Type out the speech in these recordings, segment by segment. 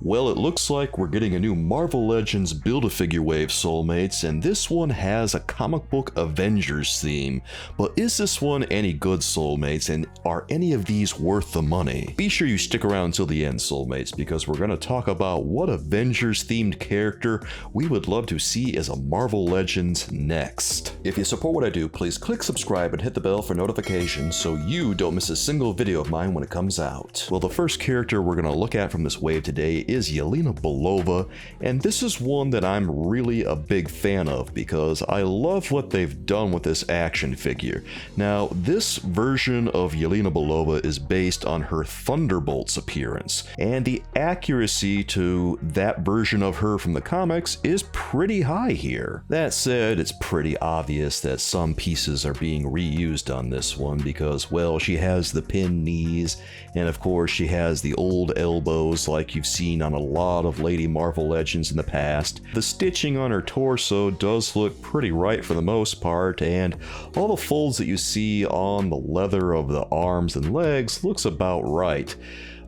Well, it looks like we're getting a new Marvel Legends Build-A-Figure wave, soulmates, and this one has a comic book Avengers theme. But is this one any good, soulmates, and are any of these worth the money? Be sure you stick around till the end, soulmates, because we're going to talk about what Avengers-themed character we would love to see as a Marvel Legends next. If you support what I do, please click subscribe and hit the bell for notifications so you don't miss a single video of mine when it comes out. Well, the first character we're going to look at from this wave today is Yelena Belova, and this is one that I'm really a big fan of because I love what they've done with this action figure. Now, this version of Yelena Belova is based on her Thunderbolts appearance, and the accuracy to that version of her from the comics is pretty high here. That said, it's pretty obvious that some pieces are being reused on this one because, well, she has the pinned knees, and of course she has the old elbows like you've seen on a lot of Lady Marvel Legends in the past. The stitching on her torso does look pretty right for the most part, and all the folds that you see on the leather of the arms and legs looks about right.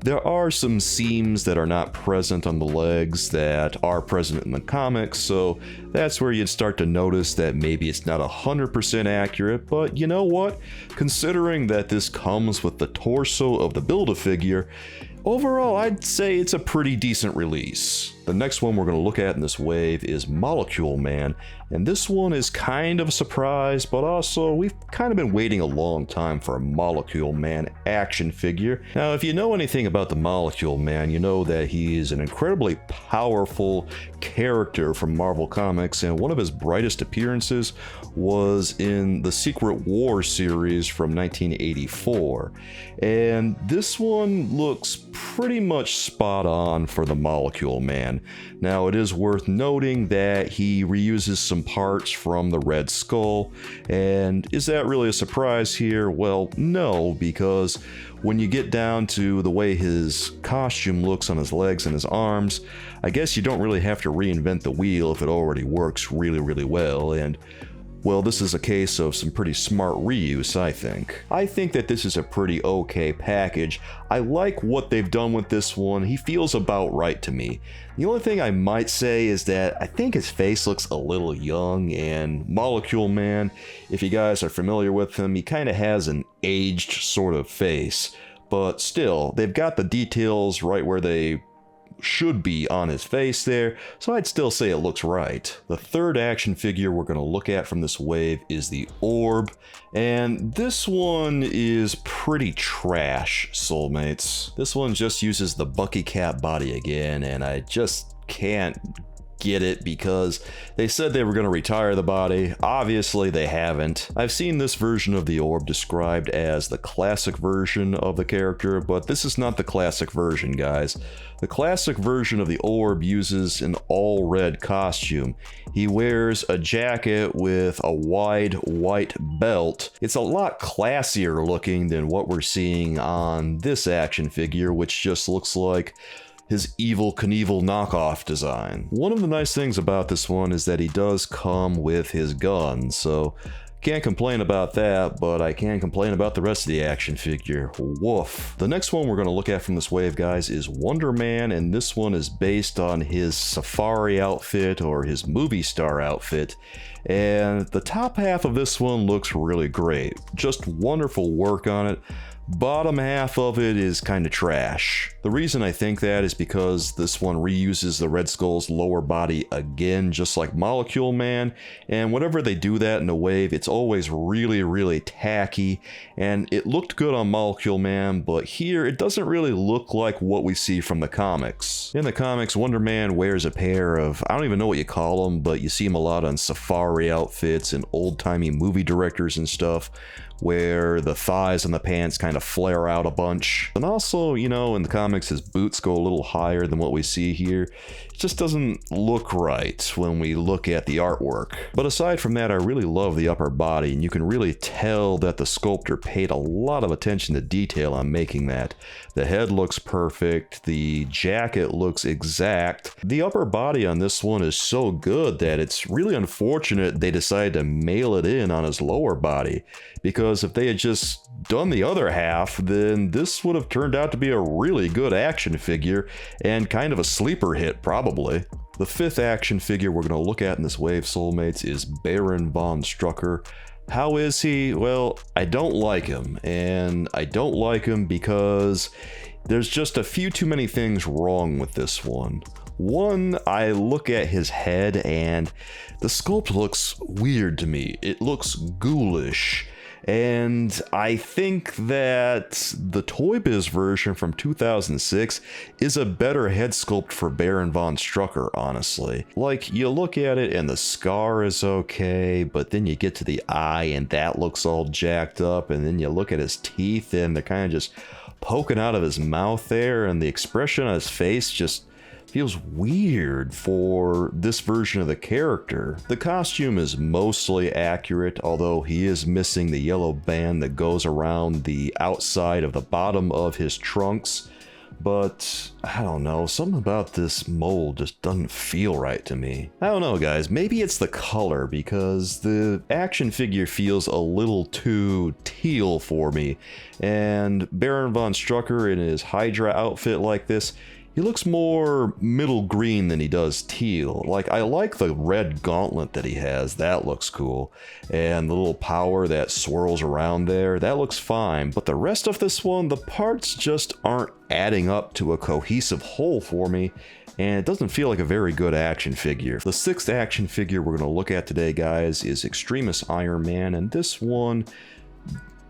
There are some seams that are not present on the legs that are present in the comics, so that's where you'd start to notice that maybe it's not 100% accurate, but you know what? Considering that this comes with the torso of the Build-A-Figure, overall I'd say it's a pretty decent release. The next one we're going to look at in this wave is Molecule Man, and this one is kind of a surprise, but also we've kind of been waiting a long time for a Molecule Man action figure. Now, if you know anything about the Molecule Man, you know that he is an incredibly powerful character from Marvel Comics, and one of his brightest appearances was in the Secret War series from 1984. And this one looks pretty much spot on for the Molecule Man. Now, it is worth noting that he reuses some parts from the Red Skull, and is that really a surprise here? Well, no, because when you get down to the way his costume looks on his legs and his arms, I guess you don't really have to reinvent the wheel if it already works really well, and well, this is a case of some pretty smart reuse, I think. I think that this is a pretty okay package. I like what they've done with this one. He feels about right to me. The only thing I might say is that I think his face looks a little young, and Molecule Man, if you guys are familiar with him, he kind of has an aged sort of face. But still, they've got the details right where they should be on his face there, so I'd still say it looks right. The third action figure we're going to look at from this wave is the Orb, and this one is pretty trash, soulmates. This one just uses the Bucky Cap body again, and I just can't get it because they said they were going to retire the body. Obviously they haven't. I've seen this version of the Orb described as the classic version of the character, but this is not the classic version, guys. The classic version of the Orb uses an all-red costume. He wears a jacket with a wide white belt. It's a lot classier looking than what we're seeing on this action figure, which just looks like his Evel Knievel knockoff design. One of the nice things about this one is that he does come with his gun, so can't complain about that, but I can complain about the rest of the action figure. Woof. The next one we're going to look at from this wave, guys, is Wonder Man, and this one is based on his safari outfit or his movie star outfit. And the top half of this one looks really great. Just wonderful work on it. Bottom half of it is kind of trash. The reason I think that is because this one reuses the Red Skull's lower body again, just like Molecule Man, and whenever they do that in a wave, it's always really tacky, and it looked good on Molecule Man, but here it doesn't really look like what we see from the comics. In the comics, Wonder Man wears a pair of, I don't even know what you call them, but you see them a lot on safari outfits and old-timey movie directors and stuff, where the thighs and the pants kind of flare out a bunch. And also, you know, in the comics his boots go a little higher than what we see here. It just doesn't look right when we look at the artwork. But aside from that, I really love the upper body, and you can really tell that the sculptor paid a lot of attention to detail on making that. The head looks perfect, the jacket looks exact. The upper body on this one is so good that it's really unfortunate they decided to mail it in on his lower body, because if they had just done the other half, then this would have turned out to be a really good action figure and kind of a sleeper hit probably. The fifth action figure we're going to look at in this wave, Soulmates, is Baron von Strucker. How is he? Well, I don't like him, and I don't like him because there's just a few too many things wrong with this one. One, I look at his head and the sculpt looks weird to me. It looks ghoulish. And I think that the Toy Biz version from 2006 is a better head sculpt for Baron von Strucker, honestly. Like, you look at it and the scar is okay, but then you get to the eye and that looks all jacked up, and then you look at his teeth and they're kind of just poking out of his mouth there, and the expression on his face just feels weird for this version of the character. The costume is mostly accurate, although he is missing the yellow band that goes around the outside of the bottom of his trunks. But I don't know, something about this mold just doesn't feel right to me. I don't know, guys, maybe it's the color, because the action figure feels a little too teal for me, and Baron von Strucker in his Hydra outfit like this, he looks more middle green than he does teal. Like, I like the red gauntlet that he has, that looks cool. And the little power that swirls around there, that looks fine. But the rest of this one, the parts just aren't adding up to a cohesive whole for me, and it doesn't feel like a very good action figure. The sixth action figure we're going to look at today, guys, is Extremis Iron Man, and this one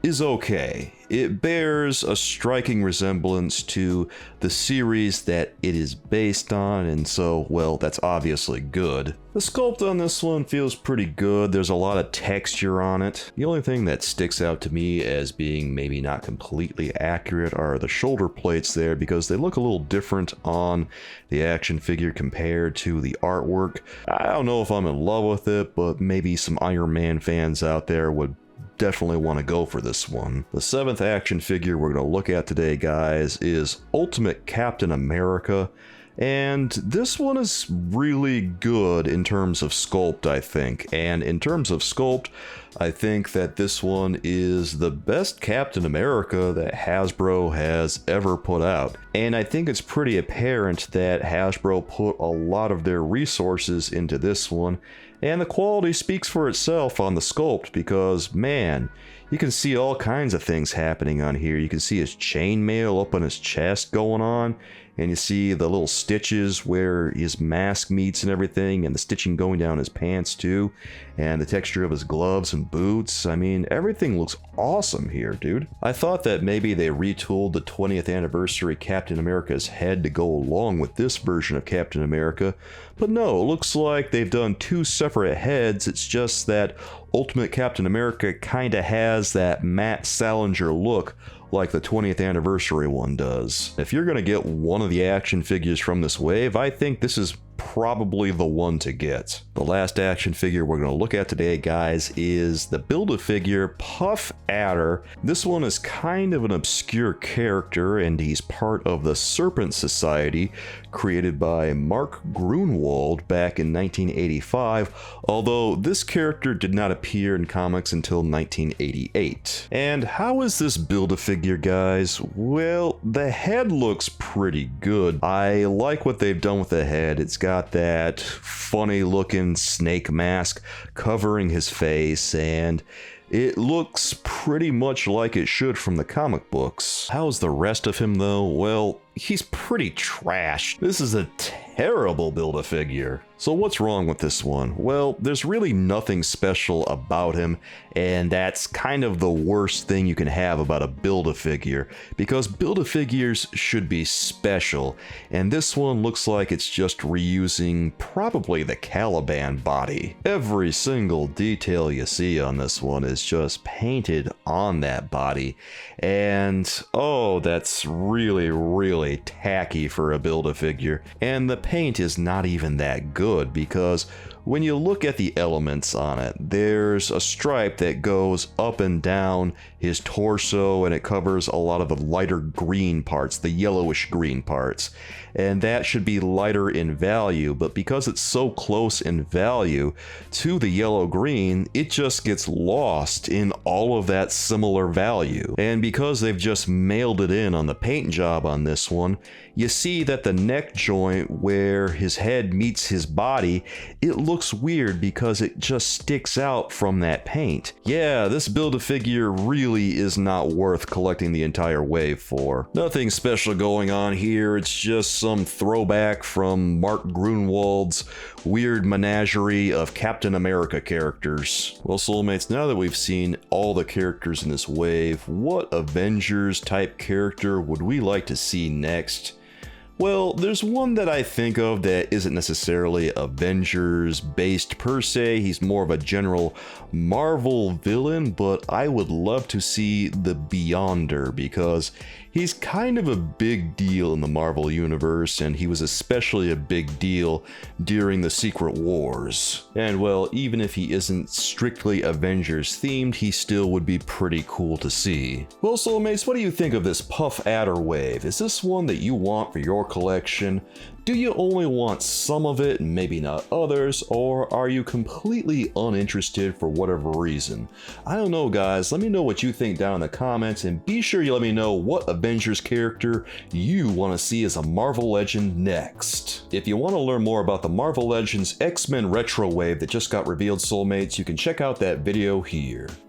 is okay. It bears a striking resemblance to the series that it is based on, and so, well, that's obviously good. The sculpt on this one feels pretty good. There's a lot of texture on it. The only thing that sticks out to me as being maybe not completely accurate are the shoulder plates there, because they look a little different on the action figure compared to the artwork. I don't know if I'm in love with it, but maybe some Iron Man fans out there would definitely want to go for this one. The seventh action figure we're going to look at today, guys, is Ultimate Captain America, and this one is really good in terms of sculpt, I think. And in terms of sculpt, I think that this one is the best Captain America that Hasbro has ever put out. And I think it's pretty apparent that Hasbro put a lot of their resources into this one, and the quality speaks for itself on the sculpt, because, man, you can see all kinds of things happening on here. You can see his chainmail up on his chest going on, and you see the little stitches where his mask meets and everything, and the stitching going down his pants too, and the texture of his gloves and boots. I mean, everything looks awesome here, dude. I thought that maybe they retooled the 20th anniversary Captain America's head to go along with this version of Captain America, but no, it looks like they've done two separate heads. It's just that Ultimate Captain America kinda has that Matt Salinger look like the 20th anniversary one does. If you're gonna get one of the action figures from this wave, I think this is probably the one to get. The last action figure we're going to look at today, guys, is the Build-A-Figure Puff Adder. This one is kind of an obscure character, and he's part of the Serpent Society, created by Mark Grunwald back in 1985, although this character did not appear in comics until 1988. And how is this Build-A-Figure, guys? Well, the head looks pretty good. I like what they've done with the head. It's got that funny looking snake mask covering his face, and it looks pretty much like it should from the comic books. How's the rest of him though? Well, he's pretty trash. This is a terrible Build-A-Figure. So what's wrong with this one? Well, there's really nothing special about him, and that's kind of the worst thing you can have about a Build-A-Figure, because Build-A-Figures should be special, and this one looks like it's just reusing probably the Caliban body. Every single detail you see on this one is just painted on that body, and oh, that's really tacky for a Build-A-Figure. And the paint is not even that good, because When you look at the elements on it, there's a stripe that goes up and down his torso, and it covers a lot of the lighter green parts, the yellowish green parts. And that should be lighter in value, but because it's so close in value to the yellow-green, it just gets lost in all of that similar value. And because they've just mailed it in on the paint job on this one, you see that the neck joint where his head meets his body, it looks weird because it just sticks out from that paint. Yeah, this Build-A-Figure really is not worth collecting the entire wave for. Nothing special going on here, it's just some throwback from Mark Grunwald's weird menagerie of Captain America characters. Well, Soulmates, now that we've seen all the characters in this wave, what Avengers type character would we like to see next? Well, there's one that I think of that isn't necessarily Avengers based per se. He's more of a general Marvel villain, but I would love to see the Beyonder because he's kind of a big deal in the Marvel universe, and he was especially a big deal during the Secret Wars. And well, even if he isn't strictly Avengers themed, he still would be pretty cool to see. Well, Soulmates, what do you think of this Puff Adder wave? Is this one that you want for your collection? Do you only want some of it and maybe not others, or are you completely uninterested for whatever reason? I don't know, guys. Let me know what you think down in the comments, and be sure you let me know what Avengers character you want to see as a Marvel Legend next. If you want to learn more about the Marvel Legends X-Men Retro Wave that just got revealed, Soulmates, you can check out that video here.